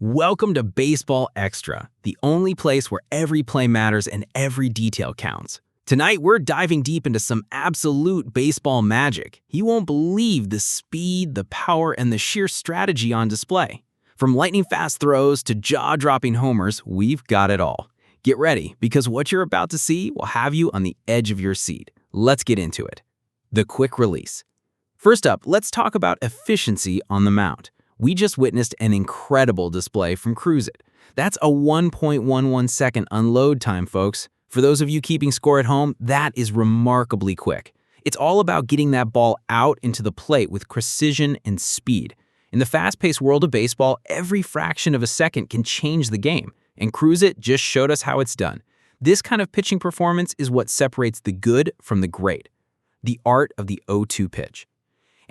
Welcome to Baseball Extra, the only place where every play matters and every detail counts. Tonight, we're diving deep into some absolute baseball magic. You won't believe the speed, the power, and the sheer strategy on display. From lightning-fast throws to jaw-dropping homers, we've got it all. Get ready, because what you're about to see will have you on the edge of your seat. Let's get into it. The quick release. First up, let's talk about efficiency on the mound. We just witnessed an incredible display from Cruise It. That's a 1.11 second unload time, folks. For those of you keeping score at home, that is remarkably quick. It's all about getting that ball out into the plate with precision and speed. In the fast-paced world of baseball, every fraction of a second can change the game, and Cruise It just showed us how it's done. This kind of pitching performance is what separates the good from the great. The art of the 0-2 pitch.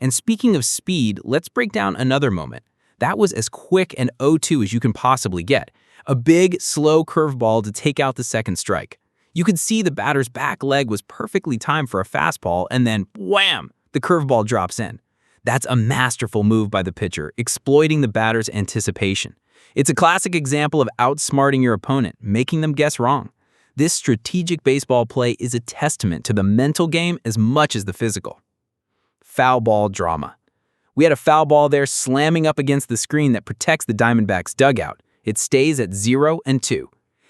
And speaking of speed, let's break down another moment. That was as quick an 0-2 as you can possibly get. A big, slow curveball to take out the second strike. You could see the batter's back leg was perfectly timed for a fastball, and then, wham, the curveball drops in. That's a masterful move by the pitcher, exploiting the batter's anticipation. It's a classic example of outsmarting your opponent, making them guess wrong. This strategic baseball play is a testament to the mental game as much as the physical. Foul ball drama. We had a foul ball there slamming up against the screen that protects the Diamondbacks' dugout. It stays at 0-2.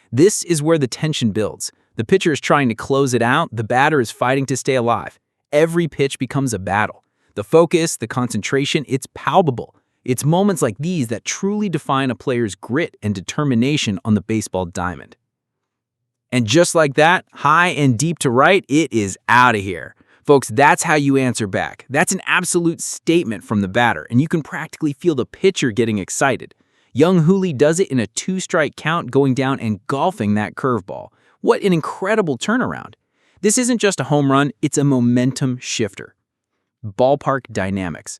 This is where the tension builds. The pitcher is trying to close it out, the batter is fighting to stay alive. Every pitch becomes a battle. The focus, the concentration, it's palpable. It's moments like these that truly define a player's grit and determination on the baseball diamond. And just like that, high and deep to right, it is out of here. Folks, that's how you answer back. That's an absolute statement from the batter, and you can practically feel the pitcher getting excited. Jung does it in a 2-strike count, going down and golfing that curveball. What an incredible turnaround. This isn't just a home run, it's a momentum shifter. Ballpark dynamics.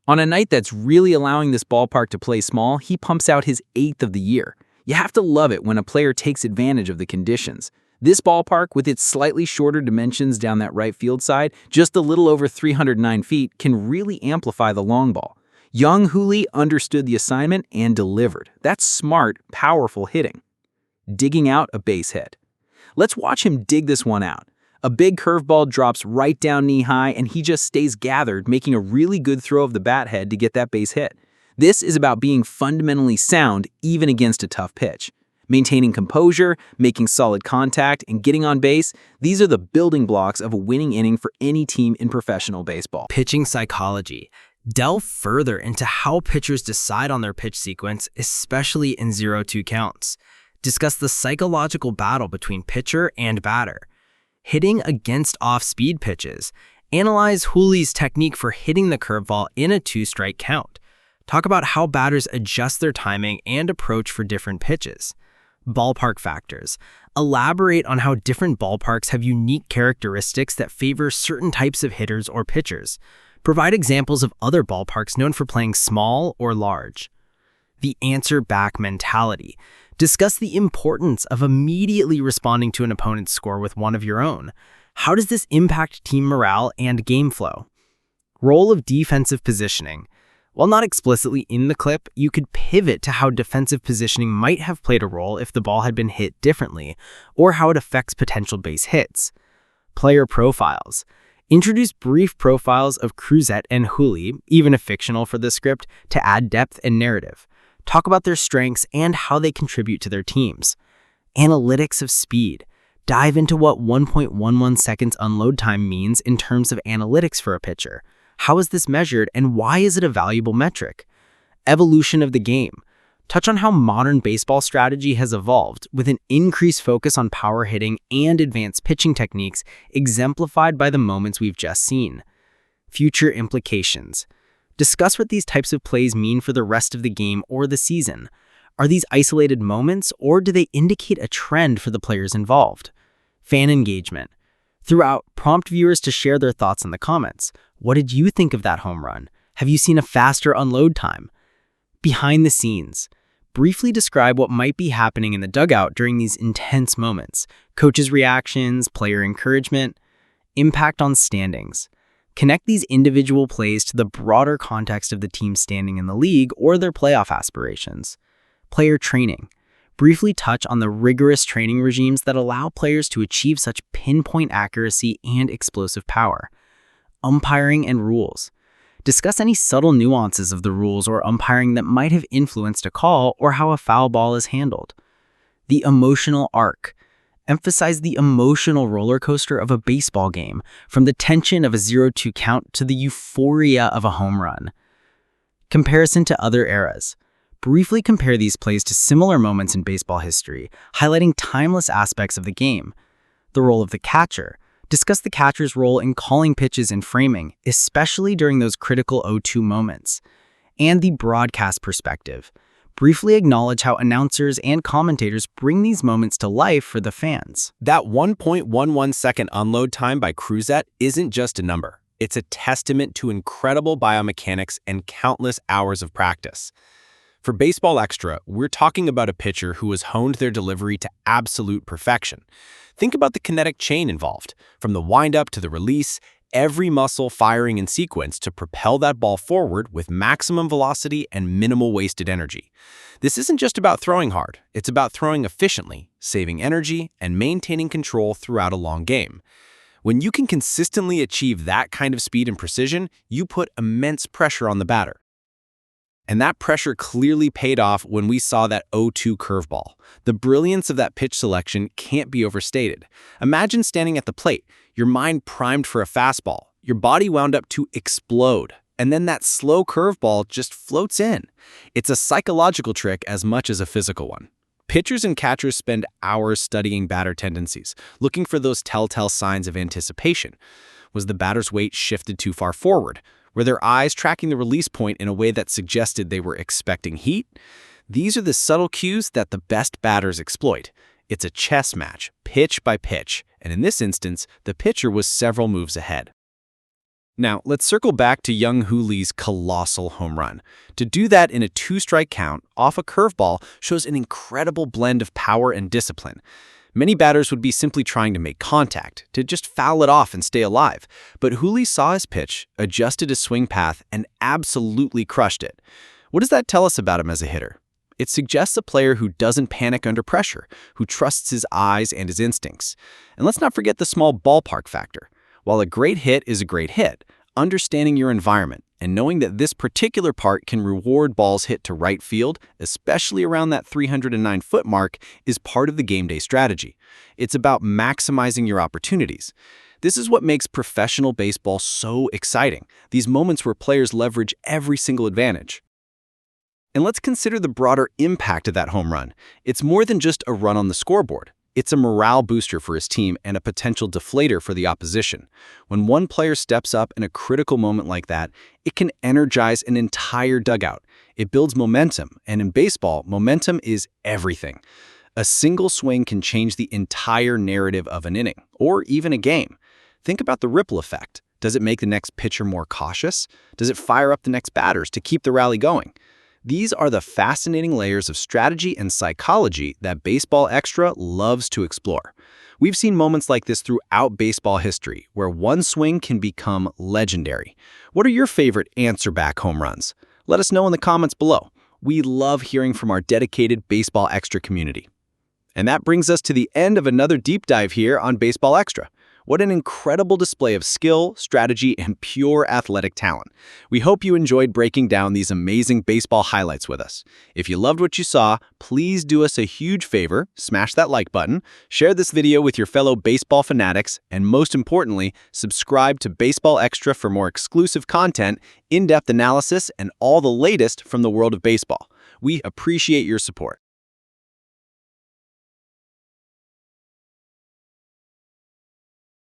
On a night that's really allowing this ballpark to play small, he pumps out his 8th of the year. You have to love it when a player takes advantage of the conditions. This ballpark, with its slightly shorter dimensions down that right field side, just a little over 309 feet, can really amplify the long ball. Jung understood the assignment and delivered. That's smart, powerful hitting. Digging out a base hit. Let's watch him dig this one out. A big curveball drops right down knee-high, and he just stays gathered, making a really good throw of the bat head to get that base hit. This is about being fundamentally sound, even against a tough pitch. Maintaining composure, making solid contact, and getting on base, these are the building blocks of a winning inning for any team in professional baseball. Pitching psychology. Delve further into how pitchers decide on their pitch sequence, especially in 0-2 counts. Discuss the psychological battle between pitcher and batter. Hitting against off-speed pitches. Analyze Hooley's technique for hitting the curveball in a 2-strike count. Talk about how batters adjust their timing and approach for different pitches. Ballpark factors. Elaborate on how different ballparks have unique characteristics that favor certain types of hitters or pitchers. Provide examples of other ballparks known for playing small or large. The answer back mentality. Discuss the importance of immediately responding to an opponent's score with one of your own. How does this impact team morale and game flow? Role of defensive positioning. While not explicitly in the clip, you could pivot to how defensive positioning might have played a role if the ball had been hit differently, or how it affects potential base hits. Player profiles. Introduce brief profiles of Cruise It and Hooley, even if fictional for this script, to add depth and narrative. Talk about their strengths and how they contribute to their teams. Analytics of speed. Dive into what 1.11 seconds unload time means in terms of analytics for a pitcher. How is this measured, and why is it a valuable metric? Evolution of the game. Touch on how modern baseball strategy has evolved with an increased focus on power hitting and advanced pitching techniques exemplified by the moments we've just seen. Future implications. Discuss what these types of plays mean for the rest of the game or the season. Are these isolated moments, or do they indicate a trend for the players involved? Fan engagement. Throughout, prompt viewers to share their thoughts in the comments. What did you think of that home run? Have you seen a faster unload time? Behind the scenes. Briefly describe what might be happening in the dugout during these intense moments. Coaches' reactions, player encouragement, impact on standings. Connect these individual plays to the broader context of the team standing in the league or their playoff aspirations. Player training. Briefly touch on the rigorous training regimes that allow players to achieve such pinpoint accuracy and explosive power. Umpiring and rules. Discuss any subtle nuances of the rules or umpiring that might have influenced a call or how a foul ball is handled. The emotional arc. Emphasize the emotional roller coaster of a baseball game, from the tension of a 0-2 count to the euphoria of a home run. Comparison to other eras. Briefly compare these plays to similar moments in baseball history, highlighting timeless aspects of the game. The role of the catcher. Discuss the catcher's role in calling pitches and framing, especially during those critical 0-2 moments. And the broadcast perspective. Briefly acknowledge how announcers and commentators bring these moments to life for the fans. That 1.11 second unload time by Cruzette isn't just a number. It's a testament to incredible biomechanics and countless hours of practice. For Baseball Extra, we're talking about a pitcher who has honed their delivery to absolute perfection. Think about the kinetic chain involved. From the windup to the release, every muscle firing in sequence to propel that ball forward with maximum velocity and minimal wasted energy. This isn't just about throwing hard, it's about throwing efficiently, saving energy, and maintaining control throughout a long game. When you can consistently achieve that kind of speed and precision, you put immense pressure on the batter. And that pressure clearly paid off when we saw that 0-2 curveball. The brilliance of that pitch selection can't be overstated. Imagine standing at the plate, your mind primed for a fastball, your body wound up to explode, and then that slow curveball just floats in. It's a psychological trick as much as a physical one. Pitchers and catchers spend hours studying batter tendencies, looking for those telltale signs of anticipation. Was the batter's weight shifted too far forward? Were their eyes tracking the release point in a way that suggested they were expecting heat? These are the subtle cues that the best batters exploit. It's a chess match, pitch by pitch, and in this instance, the pitcher was several moves ahead. Now, let's circle back to Jung Lee's colossal home run. To do that in a 2-strike count off a curveball shows an incredible blend of power and discipline. Many batters would be simply trying to make contact, to just foul it off and stay alive. But Hooley saw his pitch, adjusted his swing path, and absolutely crushed it. What does that tell us about him as a hitter? It suggests a player who doesn't panic under pressure, who trusts his eyes and his instincts. And let's not forget the small ballpark factor. While a great hit is a great hit, understanding your environment and knowing that this particular part can reward balls hit to right field, especially around that 309-foot mark, is part of the game day strategy. It's about maximizing your opportunities. This is what makes professional baseball so exciting, these moments where players leverage every single advantage. And let's consider the broader impact of that home run. It's more than just a run on the scoreboard. It's a morale booster for his team and a potential deflator for the opposition. When one player steps up in a critical moment like that, it can energize an entire dugout. It builds momentum, and in baseball, momentum is everything. A single swing can change the entire narrative of an inning, or even a game. Think about the ripple effect. Does it make the next pitcher more cautious? Does it fire up the next batters to keep the rally going? These are the fascinating layers of strategy and psychology that Baseball Extra loves to explore. We've seen moments like this throughout baseball history, where one swing can become legendary. What are your favorite answer-back home runs? Let us know in the comments below. We love hearing from our dedicated Baseball Extra community. And that brings us to the end of another deep dive here on Baseball Extra. What an incredible display of skill, strategy, and pure athletic talent. We hope you enjoyed breaking down these amazing baseball highlights with us. If you loved what you saw, please do us a huge favor, smash that like button, share this video with your fellow baseball fanatics, and most importantly, subscribe to Baseball Extra for more exclusive content, in-depth analysis, and all the latest from the world of baseball. We appreciate your support.